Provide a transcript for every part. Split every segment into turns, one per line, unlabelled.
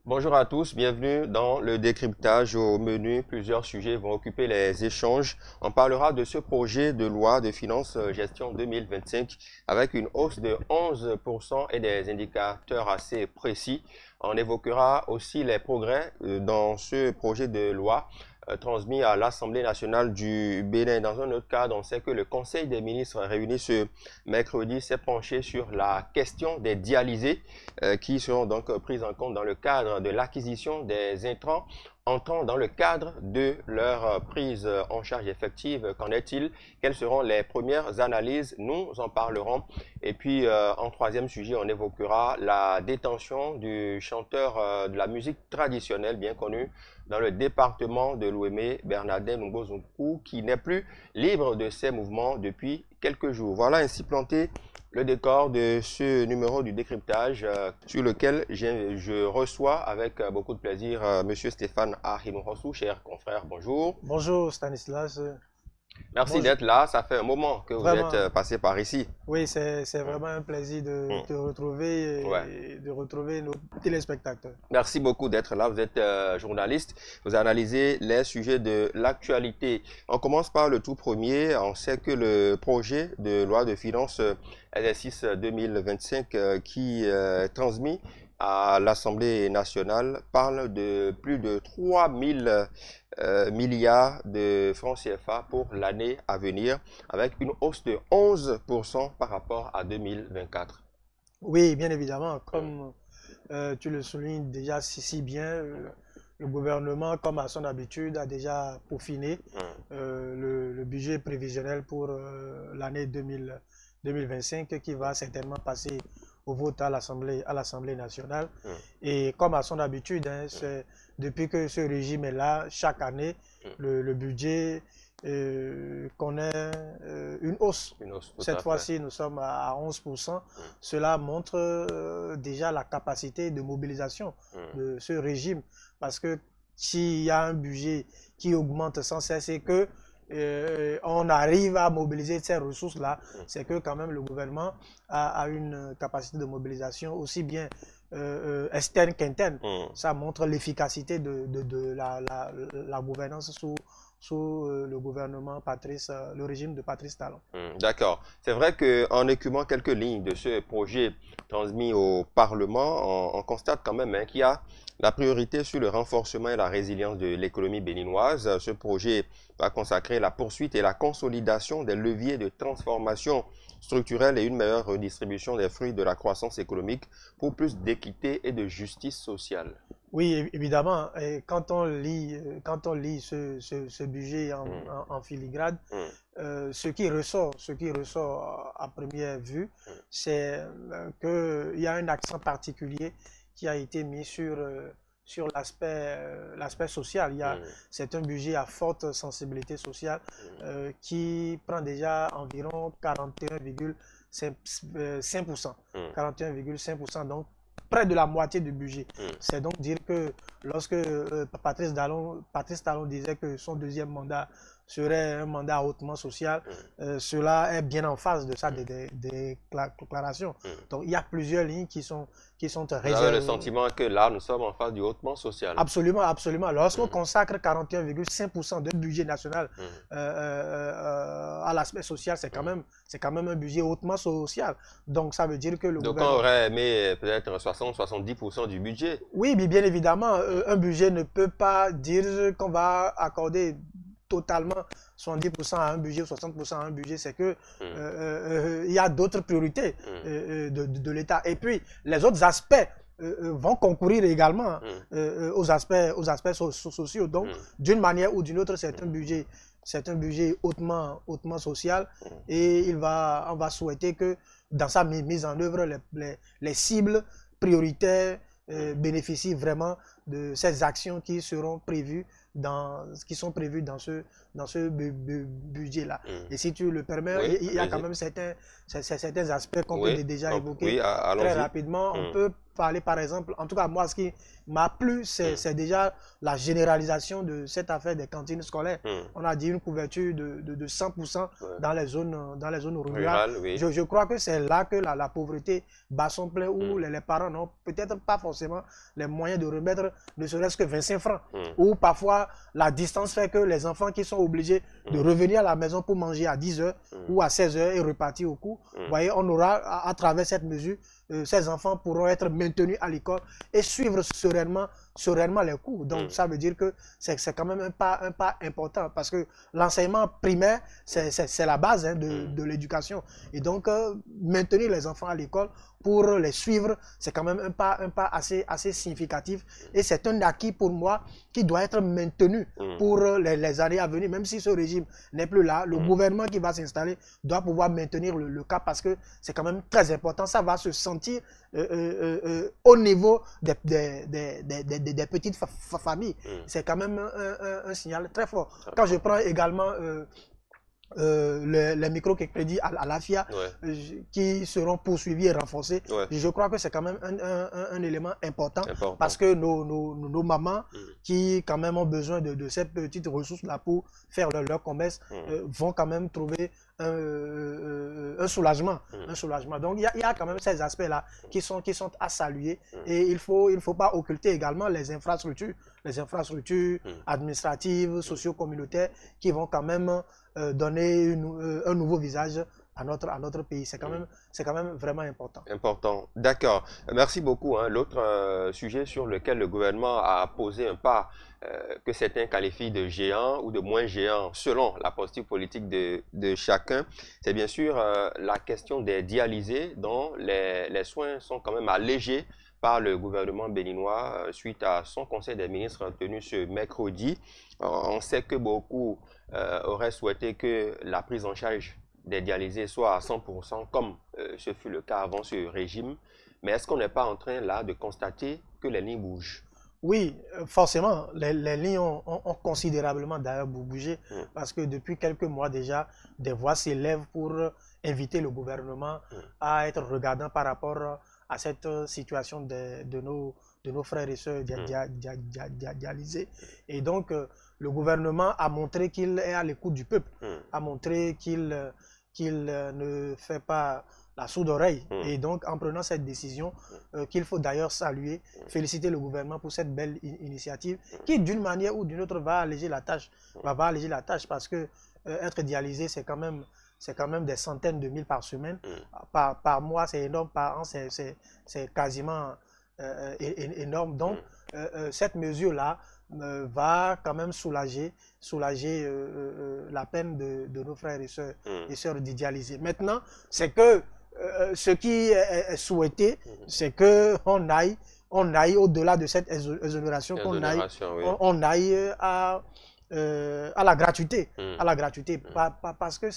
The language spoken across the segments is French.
Bonjour à tous, bienvenue dans le décryptage. Au menu, plusieurs sujets vont occuper les échanges. On parlera de ce projet de loi de finances gestion 2025 avec une hausse de 11% et des indicateurs assez précis. On évoquera aussi les progrès dans ce projet de loi transmis à l'Assemblée nationale du Bénin. Dans un autre cadre, on sait que le Conseil des ministres réuni ce mercredi s'est penché sur la question des dialysés qui seront donc prises en compte dans le cadre de l'acquisition des intrants entrant dans le cadre de leur prise en charge effective. Qu'en est-il? Quelles seront les premières analyses? Nous en parlerons. Et puis, en troisième sujet, on évoquera la détention du chanteur de la musique traditionnelle bien connu dans le département de l'Ouémé, Bernardin Ngouzoukou, qui n'est plus libre de ses mouvements depuis quelques jours. Voilà ainsi planté le décor de ce numéro du décryptage sur lequel je reçois avec beaucoup de plaisir Monsieur Stéphane Ahimohossou, cher confrère, bonjour.
Bonjour Stanislas.
Merci
Bonjour.
d'être là, ça fait un moment que vous êtes
Vraiment,
passé par ici.
oui, c'est
Hum,
vraiment un plaisir de
hum,
te retrouver
ouais.
et de retrouver nos téléspectateurs.
Merci beaucoup d'être là. Vous êtes journaliste. Vous analysez les sujets de l'actualité. On commence par le tout premier. On sait que le projet de loi de finances exercice 2025 qui est transmis à l'Assemblée nationale parle de plus de 3 000 milliards de francs CFA pour l'année à venir, avec une hausse de 11% par rapport à 2024.
Oui, bien évidemment,
Hum,
comme tu le soulignes déjà si bien, le gouvernement, comme à son habitude, a déjà peaufiné
hum,
le budget prévisionnel pour l'année 2025 qui va certainement passer au vote à l'Assemblée nationale.
hum,
Et comme à son habitude, hein,
hum,
depuis que ce régime est là, chaque année,
hum.
le budget connaît une hausse.
Une hausse, tout
Cette
à fait.
fois-ci, nous sommes à 11%.
Mm,
Cela montre déjà la capacité de mobilisation
mm,
de ce régime. Parce que s'il y a un budget qui augmente sans cesse et que on arrive à mobiliser ces ressources-là,
mm,
c'est que quand même le gouvernement a une capacité de mobilisation aussi bien externe qu'interne.
mm,
Ça montre l'efficacité de la gouvernance sous le gouvernement Patrice, le régime de Patrice Talon.
D'accord. C'est vrai qu'en écumant quelques lignes de ce projet transmis au Parlement, on constate quand même hein, qu'il y a la priorité sur le renforcement et la résilience de l'économie béninoise. Ce projet va consacrer la poursuite et la consolidation des leviers de transformation structurelle et une meilleure redistribution des fruits de la croissance économique pour plus d'équité et de justice sociale.
Oui, évidemment, et quand on lit ce budget
Mm,
en filigrane,
mm,
ce qui ressort à première vue, c'est qu'il y a un accent particulier qui a été mis sur l'aspect social.
mm,
C'est un budget à forte sensibilité sociale
mm,
qui prend déjà environ 41,5%.
mm,
41,5%, donc près de la moitié du budget.
mm,
C'est donc dire que lorsque Patrice Talon disait que son deuxième mandat serait un mandat hautement social,
mm,
cela est bien en face de sa
mm,
déclaration.
mm.
Donc il y a plusieurs lignes qui sont
Vous avez le
réservées.
sentiment que là, nous sommes en phase du hautement social.
Absolument, absolument. Lorsqu'on
Mm,
consacre 41,5% d'un budget national
mm,
à l'aspect social, c'est quand
mm.
même, c'est quand même un budget hautement social. Donc ça veut dire que le
Donc, on
gouvernement.
aurait aimé peut-être 60-70% du budget.
Oui, mais bien évidemment,
Mm,
un budget ne peut pas dire qu'on va accorder totalement 70% à un budget ou 60% à un budget. C'est que
mm,
il y a d'autres priorités
mm,
de l'État. Et puis, les autres aspects vont concourir également
mm,
aux aspects sociaux. Donc,
mm,
d'une manière ou d'une autre,
mm,
c'est un budget hautement social
mm,
et on va souhaiter que dans sa mise en œuvre, les cibles prioritaires
mm,
bénéficient vraiment de ces actions qui sont prévues dans ce budget-là.
mm.
Et si tu le permets,
Oui,
il y a quand
allez-y.
même certains aspects qu'on peut
Oui,
déjà évoquer
oui,
très
allons-y.
rapidement. On
Mm,
peut parler, par exemple, en tout cas, moi, ce qui m'a plu, c'est déjà la généralisation de cette affaire des cantines scolaires. On a dit une couverture de 100% dans les zones rurales.
Oui.
Je crois que c'est là que la pauvreté bat son plein, où les parents n'ont peut-être pas forcément les moyens de remettre ne serait-ce que 25 francs. Ou parfois, la distance fait que les enfants qui sont obligés de revenir à la maison pour manger à 10 h ou à 16 h et repartir au cours, vous voyez, on aura, à travers cette mesure, ces enfants pourront être maintenus à l'école et suivre sereinement les cours. Donc, ça veut dire que c'est quand même un pas important, parce que l'enseignement primaire, c'est la base de l'éducation. Et donc, maintenir les enfants à l'école pour les suivre, c'est quand même un pas assez significatif. Et c'est un acquis pour moi qui doit être maintenu pour les années à venir. Même si ce régime n'est plus là, le gouvernement qui va s'installer doit pouvoir maintenir le cap, parce que c'est quand même très important. Ça va se sentir au niveau des petites familles. C'est quand même un signal très fort. Quand je prends également les microcrédits à la FIA qui seront poursuivis et renforcés, je crois que c'est quand même un élément important, parce que nos mamans qui quand même ont besoin de ces petites ressources-là pour faire leur commerce vont quand même trouver un soulagement. Donc il y a quand même ces aspects-là qui sont à saluer, et il faut pas occulter également les infrastructures administratives, socio-communautaires, qui vont quand même donner un nouveau visage à notre pays. C'est quand même vraiment important.
Important. D'accord. Merci beaucoup. L'autre sujet sur lequel le gouvernement a posé un pas que certains qualifient de géant ou de moins géant selon la posture politique de chacun, c'est bien sûr la question des dialysés, dont les soins sont quand même allégés par le gouvernement béninois suite à son conseil des ministres tenu ce mercredi. On sait que beaucoup auraient souhaité que la prise en charge des dialysés soit à 100%, comme ce fut le cas avant ce régime. Mais est-ce qu'on n'est pas en train là de constater que les lignes bougent?
Oui, forcément, les lignes ont considérablement d'ailleurs bougé, parce que depuis quelques mois déjà, des voix s'élèvent pour inviter le gouvernement à être regardant par rapport à cette situation de nos frères et sœurs dialysés. Et donc, le gouvernement a montré qu'il est à l'écoute du peuple, a montré qu'il ne fait pas la sourde oreille. Et donc, en prenant cette décision, qu'il faut d'ailleurs saluer, féliciter le gouvernement pour cette belle initiative, qui d'une manière ou d'une autre va alléger la tâche, parce que être dialysé, c'est quand même des centaines de mille par semaine. Par mois, c'est énorme. Par an, c'est quasiment énorme. Donc, cette mesure-là va quand même soulager la peine de nos frères et sœurs dialysés. Maintenant, c'est que ce qui est souhaité, c'est qu'on aille au-delà de cette exonération, on aille à la gratuité, parce que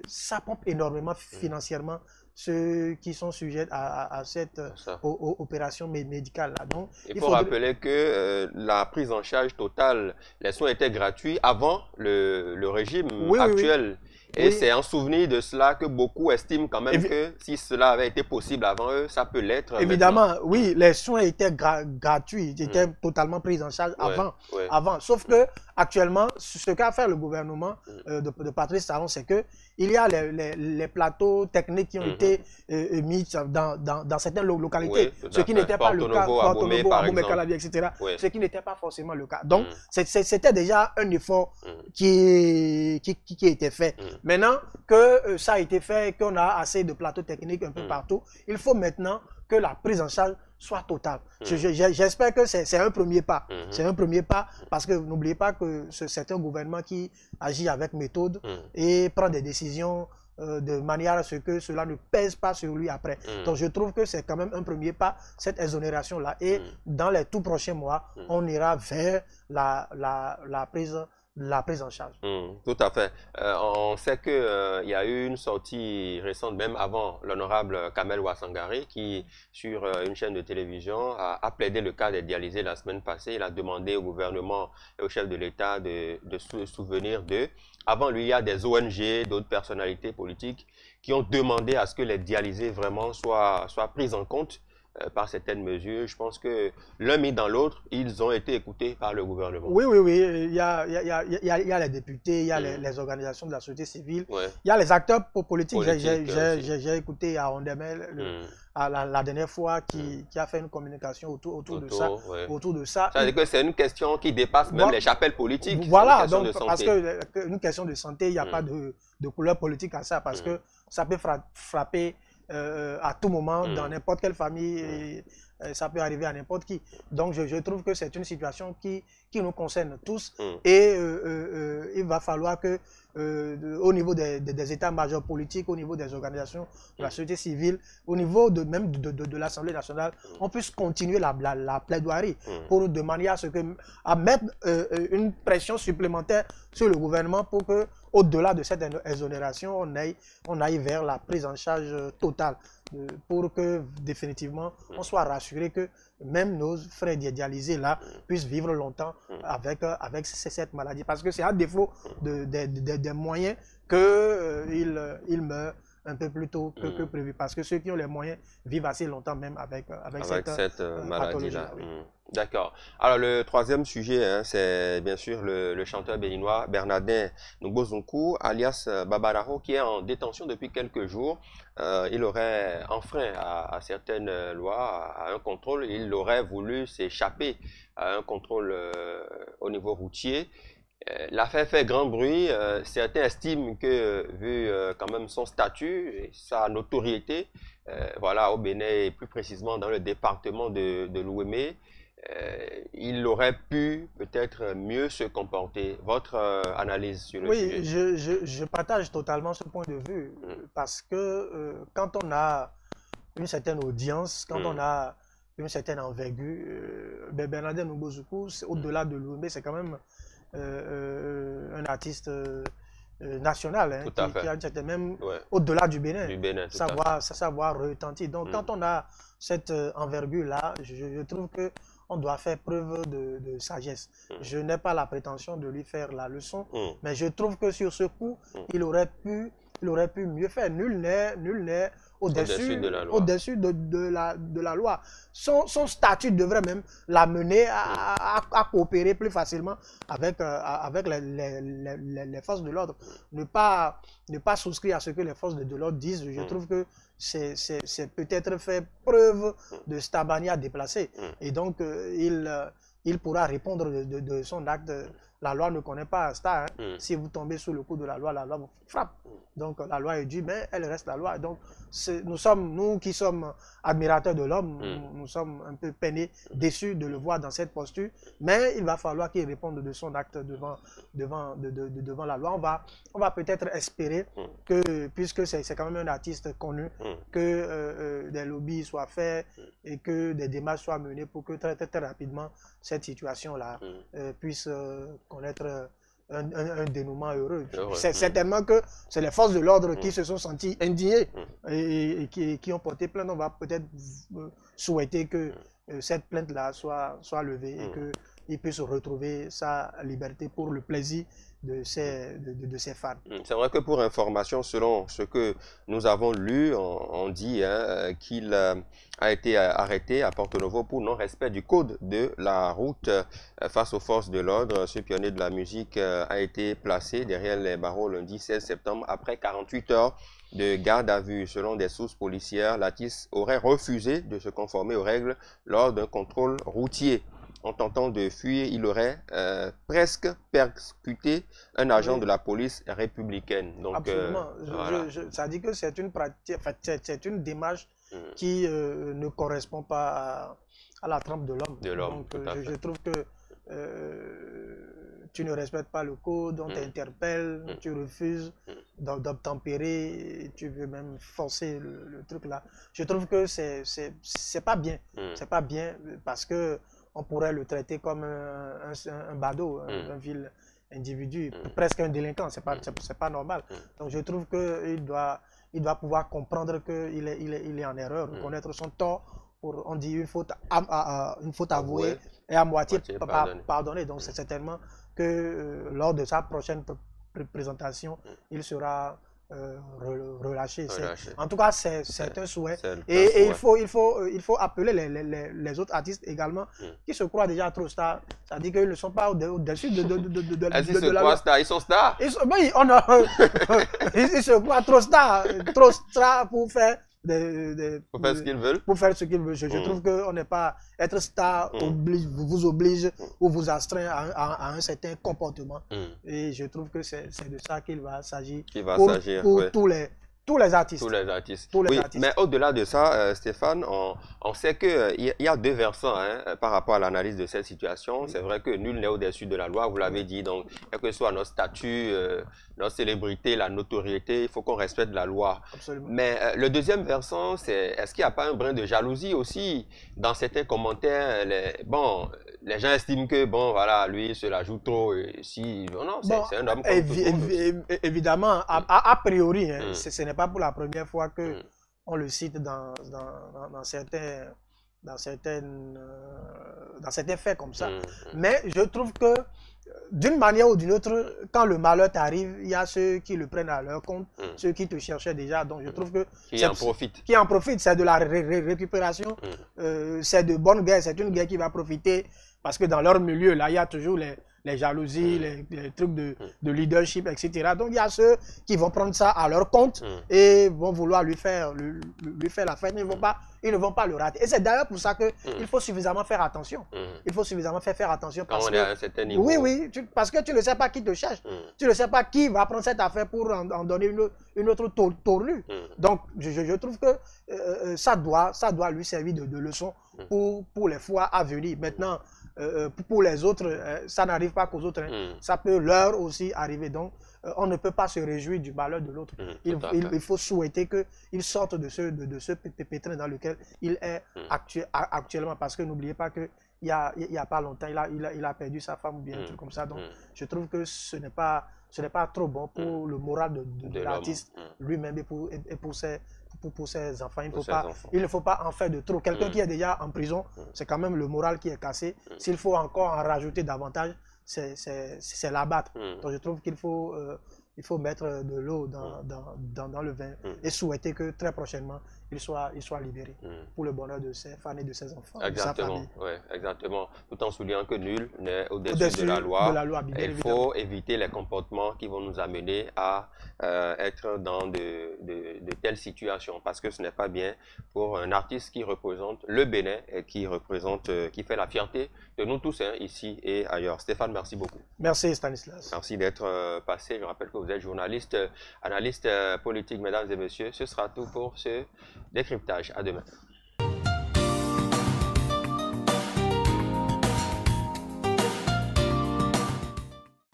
ça pompe énormément financièrement ceux qui sont sujets à cette opération médicale-là. Donc,
il faut rappeler que la prise en charge totale, les soins étaient gratuits avant le régime actuel. Et c'est en souvenir de cela que beaucoup estiment quand même que si cela avait été possible avant eux, ça peut l'être.
Évidemment, oui, les soins étaient gratuits, ils étaient totalement pris en charge avant. Sauf que actuellement, ce qu'a fait le gouvernement de Patrice Talon, c'est que il y a les plateaux techniques qui ont été mis dans certaines localités, ce qui n'était pas le cas,
Abomey,
Calabi, etc. Ce qui n'était pas forcément le cas. Donc, c'était déjà un effort qui était fait. Maintenant que ça a été fait et qu'on a assez de plateaux techniques un peu partout, il faut maintenant que la prise en charge soit totale. J'espère que c'est un premier pas. C'est un premier pas, parce que n'oubliez pas que c'est un gouvernement qui agit avec méthode et prend des décisions de manière à ce que cela ne pèse pas sur lui après. Donc je trouve que c'est quand même un premier pas, cette exonération-là. Et dans les tout prochains mois, on ira vers la prise en charge.
Tout à fait. On sait qu'il y a eu une sortie récente, même avant l'honorable Kamel Ouassangari, qui, sur une chaîne de télévision, a plaidé le cas des dialysés la semaine passée. Il a demandé au gouvernement et au chef de l'État de se souvenir d'eux. Avant lui, il y a des ONG, d'autres personnalités politiques qui ont demandé à ce que les dialysés vraiment soient pris en compte par certaines mesures. Je pense que l'un mis dans l'autre, ils ont été écoutés par le gouvernement.
Oui, oui, oui. Il y a les députés, il y a
Mm.
les organisations de la société civile,
Ouais.
il y a les acteurs politiques.
Politique aussi.
J'ai écouté à Ondemel
Mm.
la dernière fois
Mm.
qui a fait une communication autour de ça.
Autour, ouais.
Autour de ça.
Ça veut dire que c'est une question qui dépasse même les chapelles politiques.
Voilà,
C'est une question
donc
de
parce
santé.
que une question de santé, il n'y a pas de couleur politique à ça, parce que ça peut frapper à tout moment dans n'importe quelle famille, et ça peut arriver à n'importe qui. Donc je trouve que c'est une situation qui nous concerne tous, et il va falloir que au niveau des états-majors politiques, au niveau des organisations de la société civile, au niveau même de l'Assemblée nationale, on puisse continuer la plaidoirie pour de manière à mettre une pression supplémentaire sur le gouvernement pour que, au-delà de cette exonération, on aille vers la prise en charge totale, pour que définitivement on soit rassuré que même nos frères dialysés là puissent vivre longtemps avec cette maladie. Parce que c'est à défaut des moyens qu'ils meurent un peu plus tôt que prévu. Parce que ceux qui ont les moyens vivent assez longtemps même avec cette
maladie-là.
Oui.
D'accord. Alors, le troisième sujet, hein, c'est bien sûr le chanteur béninois Bernardin Ngbozunku, alias Babaraho, qui est en détention depuis quelques jours. Il aurait enfreint à certaines lois, à un contrôle. Il aurait voulu s'échapper à un contrôle au niveau routier. L'affaire fait grand bruit. Certains estiment que, vu quand même son statut et sa notoriété, voilà, au Bénin et plus précisément dans le département de l'Ouémé, il aurait pu peut-être mieux se comporter. Votre analyse sur le sujet?
Oui, je partage totalement ce point de vue, parce que quand on a une certaine audience, quand on a une certaine envergure, Bernardin Ngbozunku, au-delà de l'Ouémé, c'est quand même un artiste national, hein, qui a une certaine, même au-delà du Bénin, savoir retentir. Donc quand on a cette envergure-là, je trouve que on doit faire preuve de sagesse. Je n'ai pas la prétention de lui faire la leçon, mais je trouve que sur ce coup, il aurait pu mieux faire. Nul n'est au-dessus de la loi. Son statut devrait même l'amener à coopérer plus facilement avec les forces de l'ordre. Ne pas souscrire à ce que les forces de l'ordre disent. Je trouve que c'est peut-être faire preuve de stabania déplacé. Et donc, il pourra répondre de son acte. La loi ne connaît pas ça. Hein. Si vous tombez sous le coup de la loi vous frappe. Donc la loi est due, mais elle reste la loi. Donc nous qui sommes admirateurs de l'homme, nous sommes un peu peinés, déçus de le voir dans cette posture. Mais il va falloir qu'il réponde de son acte devant la loi. On va peut-être espérer que, puisque c'est quand même un artiste connu, que des lobbies soient faits et que des démarches soient menées pour que très, très, très rapidement cette situation-là puisse connaître un dénouement heureux. C'est certainement que c'est les forces de l'ordre qui se sont senties indignées et qui ont porté plainte. On va peut-être souhaiter que cette plainte-là soit levée et qu'il puisse retrouver sa liberté pour le plaisir de ses fans.
C'est vrai que pour information, selon ce que nous avons lu, on dit qu'il a été arrêté à Porto-Novo pour non-respect du code de la route face aux forces de l'ordre. Ce pionnier de la musique a été placé derrière les barreaux lundi 16 septembre après 48 heures de garde à vue. Selon des sources policières, l'artiste aurait refusé de se conformer aux règles lors d'un contrôle routier. En tentant de fuir, il aurait presque percuté un agent de la police républicaine. Donc,
absolument.
Voilà.
Ça dit que c'est une pratique, c'est une démarche qui ne correspond pas à la trempe de l'homme. Donc, je trouve que tu ne respectes pas le code, on t'interpelle, tu refuses d'obtempérer, tu veux même forcer le truc là. Je trouve que c'est pas bien. C'est pas bien parce que on pourrait le traiter comme un badaud, un vil individu, presque un délinquant. C'est pas normal. Donc je trouve qu'il doit pouvoir comprendre qu'il est en erreur, reconnaître son tort. On dit une faute avouée et à moitié pardonnée. Donc c'est certainement que lors de sa prochaine présentation, il sera relâché. relâcher. En tout cas, c'est un souhait.
Et
il faut appeler les autres artistes également qui se croient déjà trop stars. C'est-à-dire qu'ils ne sont pas au-dessus de
la loi. Ils sont stars.
Ils se croient trop stars pour faire
ce qu'ils veulent.
Pour faire ce qu'ils veulent. Je trouve qu'on n'est pas... Être star vous oblige ou vous astreint à un certain comportement. Et je trouve que c'est de ça qu'il va s'agir. Pour tous les artistes.
Mais au-delà de ça, Stéphane, on sait qu'il y a deux versants par rapport à l'analyse de cette situation. C'est vrai que nul n'est au-dessus de la loi, vous l'avez dit. Donc, quel que soit notre statut, notre célébrité, la notoriété, il faut qu'on respecte la loi.
Absolument.
Mais le deuxième versant, c'est est-ce qu'il n'y a pas un brin de jalousie aussi dans certains commentaires? Les gens estiment que, bon, voilà, lui, il se la joue trop. Non, c'est un homme comme
évidemment, a priori, ce n'est pas pour la première fois que on le cite dans certains faits comme ça. Mais je trouve que d'une manière ou d'une autre, quand le malheur t'arrive, il y a ceux qui le prennent à leur compte, ceux qui te cherchaient déjà. Donc je trouve que
qui en profitent.
Qui en profitent, c'est de la récupération, c'est de bonne guerre, c'est une guerre qui va profiter parce que dans leur milieu, là, il y a toujours les jalousies, les trucs de leadership, etc. Donc il y a ceux qui vont prendre ça à leur compte et vont vouloir lui faire la fête. Ils ne vont pas le rater. Et c'est d'ailleurs pour ça qu'il faut suffisamment faire attention. Il faut suffisamment faire attention parce
quand on est à un certain niveau.
Oui, parce que tu ne sais pas qui te cherche. Tu ne sais pas qui va prendre cette affaire pour en donner une autre tournure. Donc je trouve que ça doit lui servir de leçon pour les fois à venir. Maintenant, pour les autres, ça n'arrive pas qu'aux autres. Ça peut leur aussi arriver. Donc, on ne peut pas se réjouir du malheur de l'autre. Il faut souhaiter qu'il sorte de ce pétrin dans lequel il est actuellement. Parce que n'oubliez pas qu'il n'y a pas longtemps, il a perdu sa femme ou bien un truc comme ça. Donc, je trouve que ce n'est pas trop bon pour le moral de l'artiste lui-même et pour ses enfants. Il ne faut pas en faire de trop. Quelqu'un qui est déjà en prison, c'est quand même le moral qui est cassé. S'il faut encore en rajouter davantage, c'est l'abattre. Donc je trouve qu'il faut mettre de l'eau dans le vin et souhaiter que très prochainement, il soit libéré pour le bonheur de ses fans et de ses enfants.
Exactement, exactement. Tout en soulignant que nul n'est au-dessus de la loi. Il faut éviter les comportements qui vont nous amener à être dans de telles situations parce que ce n'est pas bien pour un artiste qui représente le Bénin et qui fait la fierté de nous tous ici et ailleurs. Stéphane, merci beaucoup.
Merci Stanislas.
Merci d'être passé. Je rappelle que vous êtes journaliste, analyste politique, mesdames et messieurs. Ce sera tout pour ce décryptage. À demain.